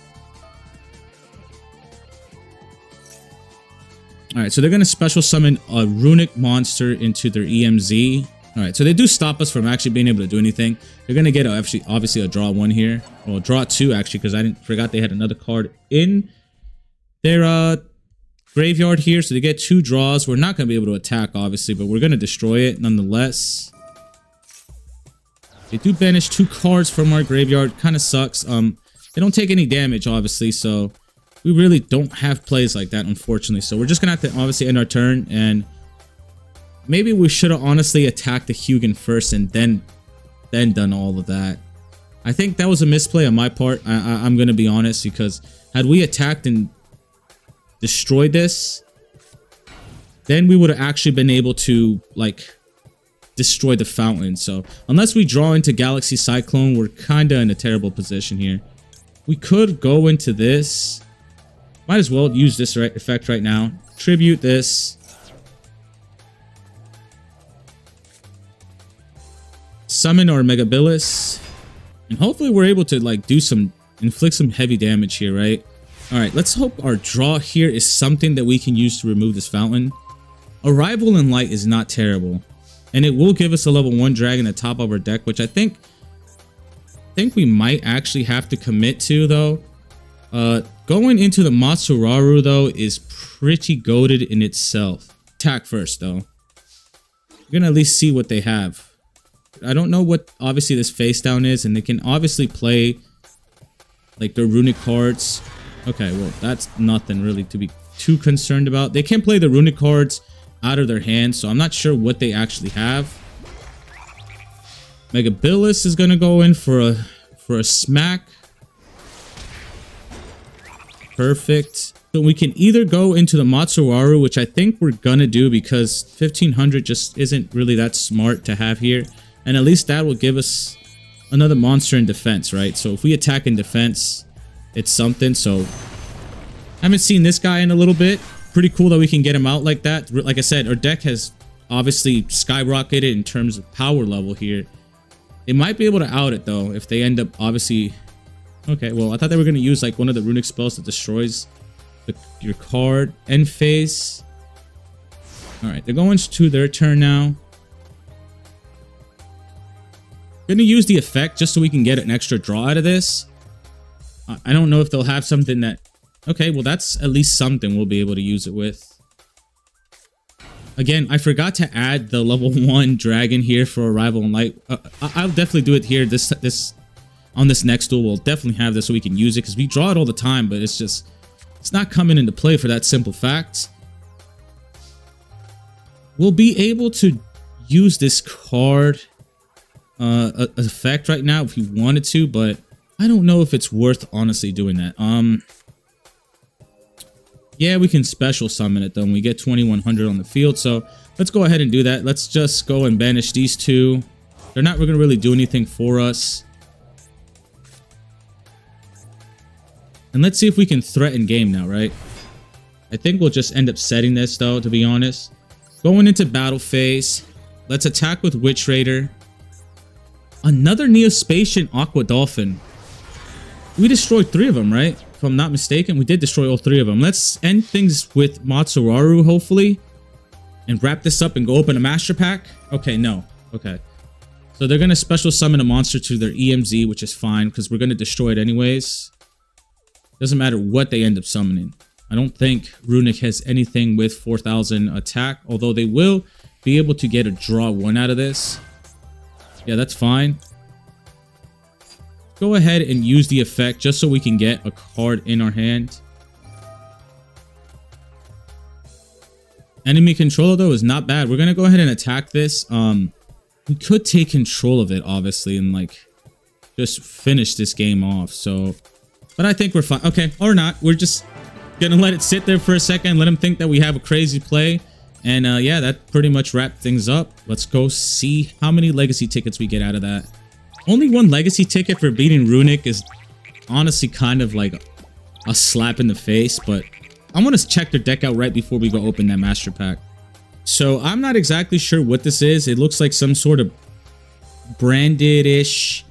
All right, so they're going to special summon a runic monster into their EMZ. All right, so they do stop us from actually being able to do anything. They're going to get obviously a draw 1 here. Well, draw 2 actually, because I forgot they had another card in their graveyard here. So they get 2 draws. We're not going to be able to attack, obviously, but we're going to destroy it nonetheless. They do banish 2 cards from our graveyard. Kind of sucks. They don't take any damage, obviously, so we really don't have plays like that, unfortunately. So we're just going to have to obviously end our turn, and maybe we should have honestly attacked the Hugin first and then done all of that. I think that was a misplay on my part. I'm going to be honest, because had we attacked and destroyed this, then we would have actually been able to, like, destroy the fountain. So unless we draw into Galaxy Cyclone, we're kind of in a terrible position here. We could go into this. Might as well use this effect right now. Tribute this. Summon our Megabilis. And hopefully we're able to, like, inflict some heavy damage here, right? Alright, let's hope our draw here is something that we can use to remove this fountain. Arrival in Light is not terrible. And it will give us a level 1 dragon at the top of our deck, which I think we might actually have to commit to, though. Going into the Matsuraru, though, is pretty goated in itself. Attack first, though. We're gonna at least see what they have. I don't know what, obviously, this face down is, and they can obviously play, like, their runic cards. Okay, well, that's nothing really to be too concerned about. They can play the runic cards out of their hands, so I'm not sure what they actually have. Megabilis is gonna go in for a smack. Perfect. So we can either go into the Matsuwaru, which I think we're gonna do because 1500 just isn't really that smart to have here, and at least that will give us another monster in defense, right? So if we attack in defense, it's something. So haven't seen this guy in a little bit. Pretty cool that we can get him out like that. Like I said, our deck has obviously skyrocketed in terms of power level here. They might be able to out it, though, if they end up obviously... Okay, well, I thought they were going to use, like, one of the runic spells that destroys your card. End phase. Alright, they're going to their turn now. Going to use the effect just so we can get an extra draw out of this. I don't know if they'll have something that... Okay, well, that's at least something we'll be able to use it with. Again, I forgot to add the level 1 dragon here for Arrival in Light. I'll definitely do it here. On this next duel, we'll definitely have this so we can use it, because we draw it all the time, but it's not coming into play for that simple fact. We'll be able to use this card effect right now if we wanted to, but I don't know if it's worth honestly doing that. Yeah, we can special summon it though, and we get 2100 on the field, so let's go ahead and do that. Let's just go and banish these 2. They're not going to really do anything for us. And let's see if we can threaten game now, right? I think we'll just end up setting this though, to be honest. Going into battle phase. Let's attack with Witch Raider. Another Neospatian Aqua Dolphin. We destroyed 3 of them, right? If I'm not mistaken, we did destroy all 3 of them. Let's end things with Matsuraru, hopefully. And wrap this up and go open a Master Pack. Okay, no. Okay. So they're going to special summon a monster to their EMZ, which is fine, because we're going to destroy it anyways. Doesn't matter what they end up summoning. I don't think Runic has anything with 4000 attack, although they will be able to get a draw 1 out of this. Yeah, that's fine. Go ahead and use the effect just so we can get a card in our hand. Enemy controller, though, is not bad. We're going to go ahead and attack this. We could take control of it, obviously, and, like, just finish this game off. So, but I think we're fine. Okay, or not. We're just going to let it sit there for a second. Let them think that we have a crazy play. And, yeah, that pretty much wrapped things up. Let's go see how many legacy tickets we get out of that. Only 1 legacy ticket for beating Runic is honestly kind of like a slap in the face, but I want to check their deck out right before we go open that Master Pack. So I'm not exactly sure what this is. It looks like some sort of branded-ish,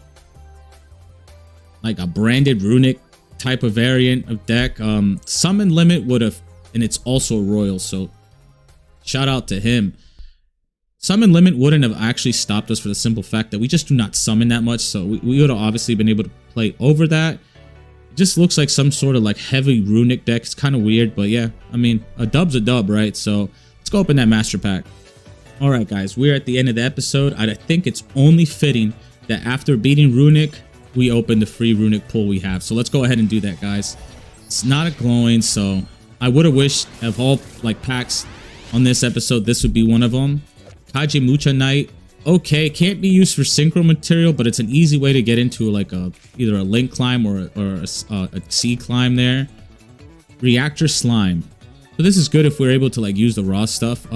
like a branded Runic type of variant of deck. Summon limit would have and it's also a royal, so shout out to him. Summon limit wouldn't have actually stopped us for the simple fact that we just do not summon that much, so we would have obviously been able to play over that. It just looks like some sort of like heavy runic deck. It's kind of weird, but yeah, I mean, a dub's a dub, right? So let's go open that master pack. All right, guys, we're at the end of the episode. I think it's only fitting that after beating runic, we open the free runic pull we have. So let's go ahead and do that, guys. It's not a glowing, so I would have wished of all like packs on this episode, this would be one of them. Kaji Mucha Knight. Okay, can't be used for synchro material, but it's an easy way to get into like either a link climb or a sea climb there. Reactor Slime. So this is good if we're able to like use the raw stuff.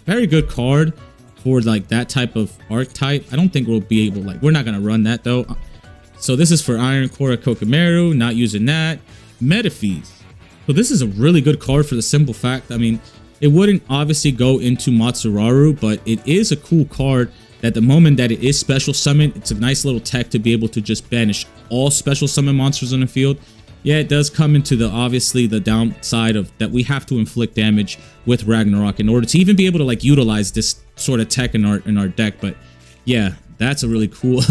Very good card for like that type of archetype. I don't think we'll be able, like, we're not gonna run that though. So this is for Iron Core Kokomeru, not using that. Metaphys. So this is a really good card for the simple fact, I mean, it wouldn't obviously go into Matsuraru, but it is a cool card that the moment that it is special summon, it's a nice little tech to be able to just banish all special summon monsters on the field. Yeah, it does come into the, obviously, the downside of that we have to inflict damage with Ragnarok in order to even be able to like utilize this sort of tech in our deck. But yeah, that's a really cool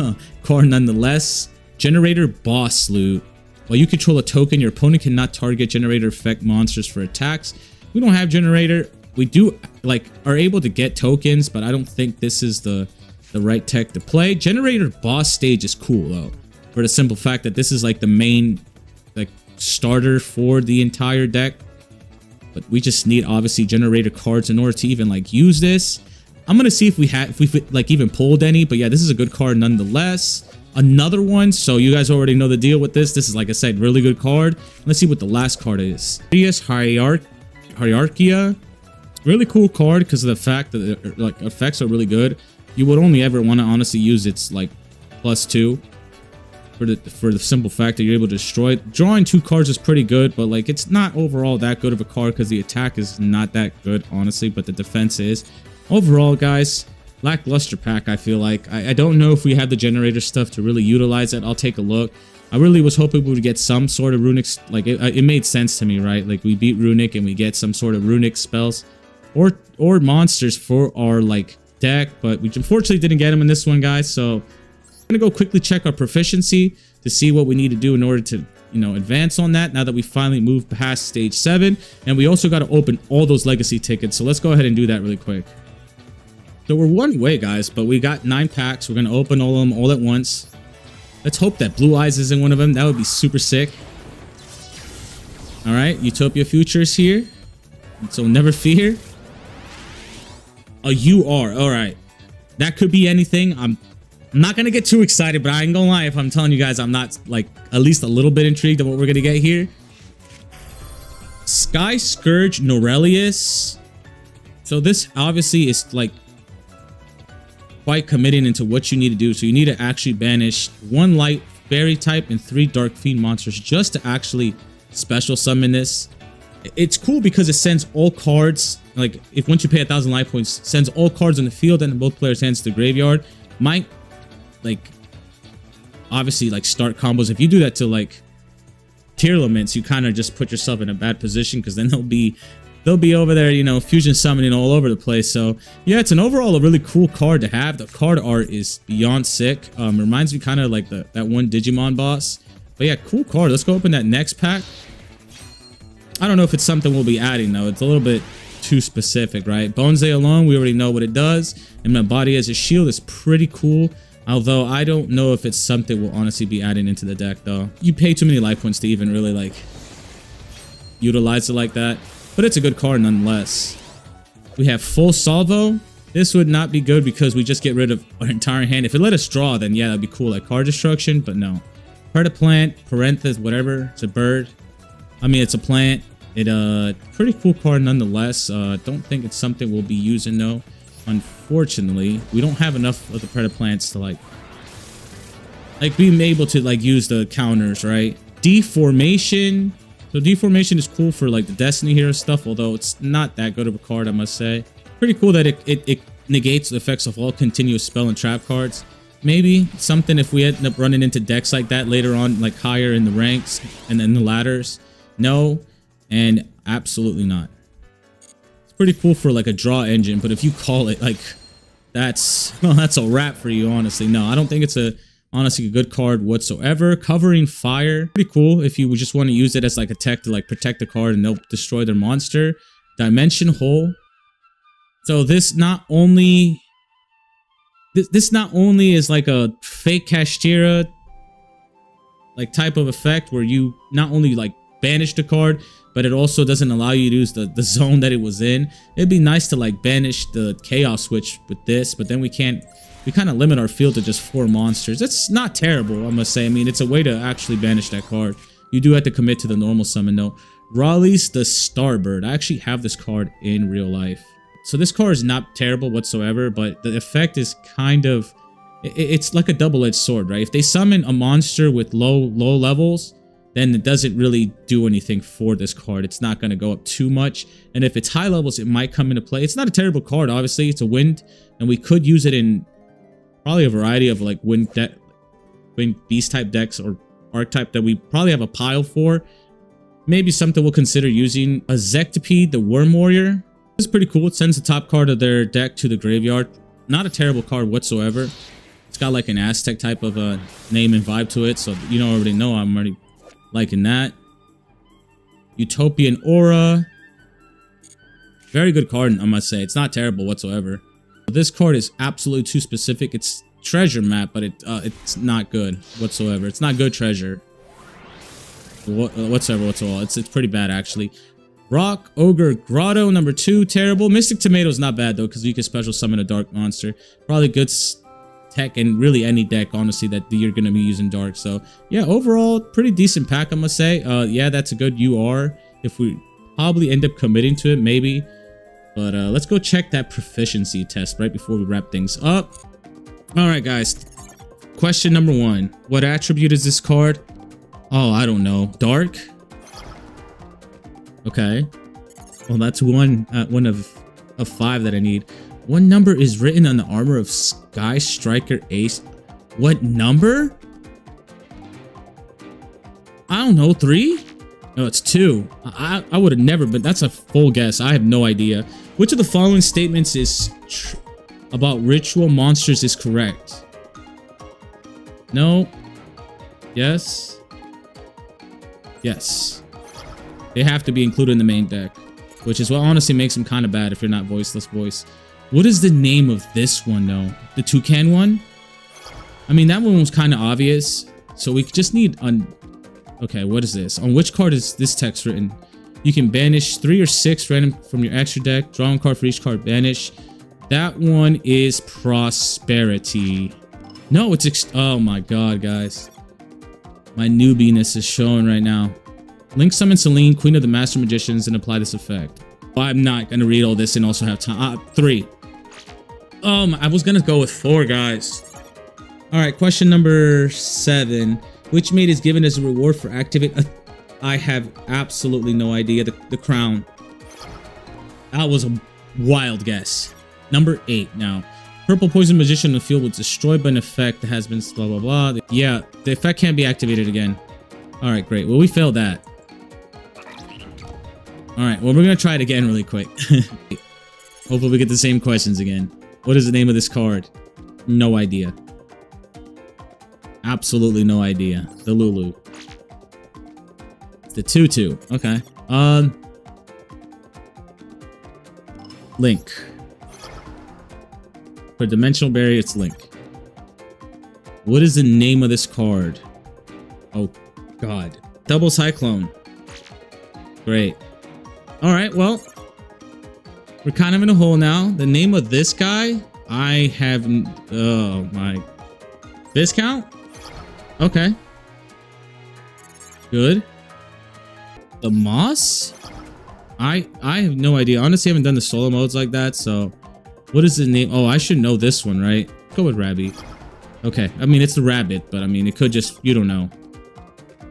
card nonetheless. Generator Boss Loot. While you control a token, your opponent cannot target generator effect monsters for attacks. We don't have generator. We do like are able to get tokens, but I don't think this is the right tech to play. Generator Boss Stage is cool though, for the simple fact that this is like the main like starter for the entire deck. But we just need obviously generator cards in order to even like use this. I'm gonna see if we like even pulled any, but yeah, this is a good card nonetheless. Another one, so you guys already know the deal with this. This is, like I said, really good card. Let's see what the last card is. Hierarchia. Really cool card because of the fact that the, like, effects are really good. You would only ever want to honestly use its like +2 for the simple fact that you're able to destroy it. Drawing 2 cards is pretty good, but like it's not overall that good of a card because the attack is not that good, honestly, but the defense is. Overall, guys, lackluster pack, I feel like. I don't know if we have the generator stuff to really utilize it. I'll take a look. I really was hoping we would get some sort of runic, like it made sense to me, right? Like we beat runic and we get some sort of runic spells or monsters for our like deck, but we unfortunately didn't get them in this one, guys. So I'm gonna go quickly check our proficiency to see what we need to do in order to, you know, advance on that now that we finally moved past stage 7. And we also got to open all those legacy tickets, so let's go ahead and do that really quick. So we're one away, guys, but we got 9 packs. We're going to open all of them all at once. Let's hope that Blue Eyes isn't one of them. That would be super sick. All right, Utopia Futures here. So never fear. A UR. All right. That could be anything. I'm not going to get too excited, but I ain't going to lie if I'm telling you guys I'm not, like, at least a little bit intrigued of what we're going to get here. Sky Scourge Norelius. So this obviously is, like, quite committing into what you need to do. So you need to actually banish 1 light fairy type and 3 dark fiend monsters just to actually special summon this. It's cool because it sends all cards, like if once you pay 1,000 life points, sends all cards on the field and both players' hands to the graveyard. Might like obviously like start combos. If you do that to like tier limits, you kind of just put yourself in a bad position because then they'll be over there, you know, fusion summoning all over the place. So yeah, it's an overall a really cool card to have. The card art is beyond sick. Reminds me kind of like that one Digimon boss. But yeah, cool card. Let's go open that next pack. I don't know if it's something we'll be adding though. It's a little bit too specific, right? Bonsai alone, we already know what it does. And my body as a shield is pretty cool. Although I don't know if it's something we'll honestly be adding into the deck though. You pay too many life points to even really like utilize it like that. But it's a good card nonetheless. We have Full Salvo. This would not be good because we just get rid of our entire hand. If it let us draw, then yeah, that'd be cool, like card destruction, but no. Predaplant, Parenthesis, whatever. It's a bird. I mean, it's a plant. Pretty cool card nonetheless. Don't think it's something we'll be using though. Unfortunately, we don't have enough of the Predaplants to like being able to like use the counters, right? Deformation. So Deformation is cool for like the Destiny Hero stuff, although it's not that good of a card, I must say. Pretty cool that it negates the effects of all continuous spell and trap cards. Maybe something if we end up running into decks like that later on, like higher in the ranks and then the ladders. No. And absolutely not. It's pretty cool for like a draw engine, but if you call it like that's a wrap for you, honestly. No, I don't think it's honestly a good card whatsoever. Covering Fire, pretty cool if you just want to use it as like a tech to like protect the card and they'll destroy their monster. Dimension Hole. So this not only is like a fake Kashtira like type of effect where you not only like banish the card, but it also doesn't allow you to use the zone that it was in. It'd be nice to like banish the Chaos Switch with this, but then we kind of limit our field to just 4 monsters. It's not terrible, I must say. I mean, it's a way to actually banish that card. You do have to commit to the normal summon though. Raleigh's the Starbird. I actually have this card in real life. So this card is not terrible whatsoever, but the effect is kind of, it's like a double-edged sword, right? If they summon a monster with low levels, then it doesn't really do anything for this card. It's not going to go up too much. And if it's high levels, it might come into play. It's not a terrible card, obviously. It's a wind, and we could use it in probably a variety of like wind beast type decks or archetype that we probably have a pile for. Maybe something we'll consider using. A Zectopede, the Worm Warrior. This is pretty cool. It sends the top card of their deck to the graveyard. Not a terrible card whatsoever. It's got like an Aztec type of a name and vibe to it, so you don't already know. I'm already liking that. Utopian Aura. Very good card, I must say. It's not terrible whatsoever. This card is absolutely too specific. It's treasure map, but it's not good whatsoever. It's not good treasure whatsoever. It's pretty bad actually. Rock Ogre Grotto number 2, terrible. Mystic Tomato's not bad though, because you can special summon a dark monster. Probably good tech in really any deck, honestly, that you're gonna be using dark. So yeah, overall pretty decent pack, I must say. Yeah, that's a good UR. If we probably end up committing to it, maybe. But let's go check that proficiency test right before we wrap things up. All right, guys. Question number 1: what attribute is this card? Oh, I don't know. Dark. Okay. Well, that's one of 5 that I need. What number is written on the armor of Sky Striker Ace? What number? I don't know. 3? No, it's 2. I would have never, but that's a full guess. I have no idea. Which of the following statements is about ritual monsters is correct? No. Yes. Yes. They have to be included in the main deck, which is what honestly makes them kind of bad if you're not Voiceless Voice. What is the name of this one, though? The Toucan one? I mean, that one was kind of obvious, so we just need... Okay, what is this? On which card is this text written? You can banish 3 or 6 random from your extra deck. Draw one card for each card banish. That one is Prosperity. No, it's... Oh my god, guys. My newbiness is showing right now. Link summon Selene, Queen of the Master Magicians, and apply this effect. Well, I'm not going to read all this and also have time. 3. I was going to go with 4, guys. Alright, question number 7. Which mate is given as a reward for activate? I have absolutely no idea. The Crown. That was a wild guess. Number 8 now. Purple Poison Magician in the field was destroyed by an effect that has been blah blah blah. Yeah, the effect can't be activated again. Alright, great. Well, we failed that. Alright, well, we're going to try it again really quick. Hopefully we get the same questions again. What is the name of this card? No idea. Absolutely no idea. The Lulu. It's the 2/2. Okay. Link. For Dimensional Barrier, it's Link. What is the name of this card? Oh, God. Double Cyclone. Great. Alright, well, we're kind of in a hole now. The name of this guy, I have... Oh, my... Viscount? Okay. Good. The Moss? I have no idea. Honestly, I haven't done the solo modes like that, so... What is the name? Oh, I should know this one, right? Go with Rabby. Okay, I mean, it's the rabbit, but I mean, it could just... You don't know.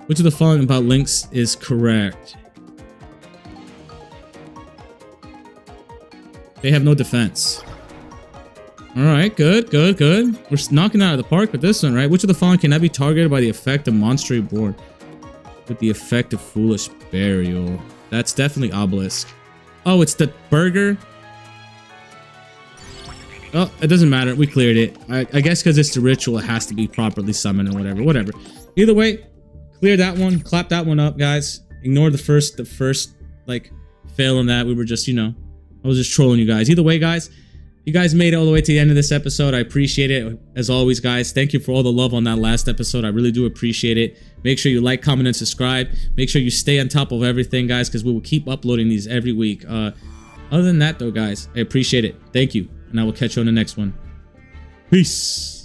Which of the following about links is correct? They have no defense. Alright, good, good, good. We're knocking it out of the park with this one, right? Which of the following cannot be targeted by the effect of Monster Reborn? With the effect of Foolish Burial. That's definitely Obelisk. Oh, it's the burger. Oh, it doesn't matter. We cleared it. I guess because it's the ritual, it has to be properly summoned or whatever. Whatever. Either way, clear that one. Clap that one up, guys. Ignore the first like fail in that. We were just, you know, I was just trolling you guys. Either way, guys, you guys made it all the way to the end of this episode. I appreciate it. As always, guys, thank you for all the love on that last episode. I really do appreciate it. Make sure you like, comment, and subscribe. Make sure you stay on top of everything, guys, because we will keep uploading these every week. Other than that, though, guys, I appreciate it. Thank you. And I will catch you on the next one. Peace.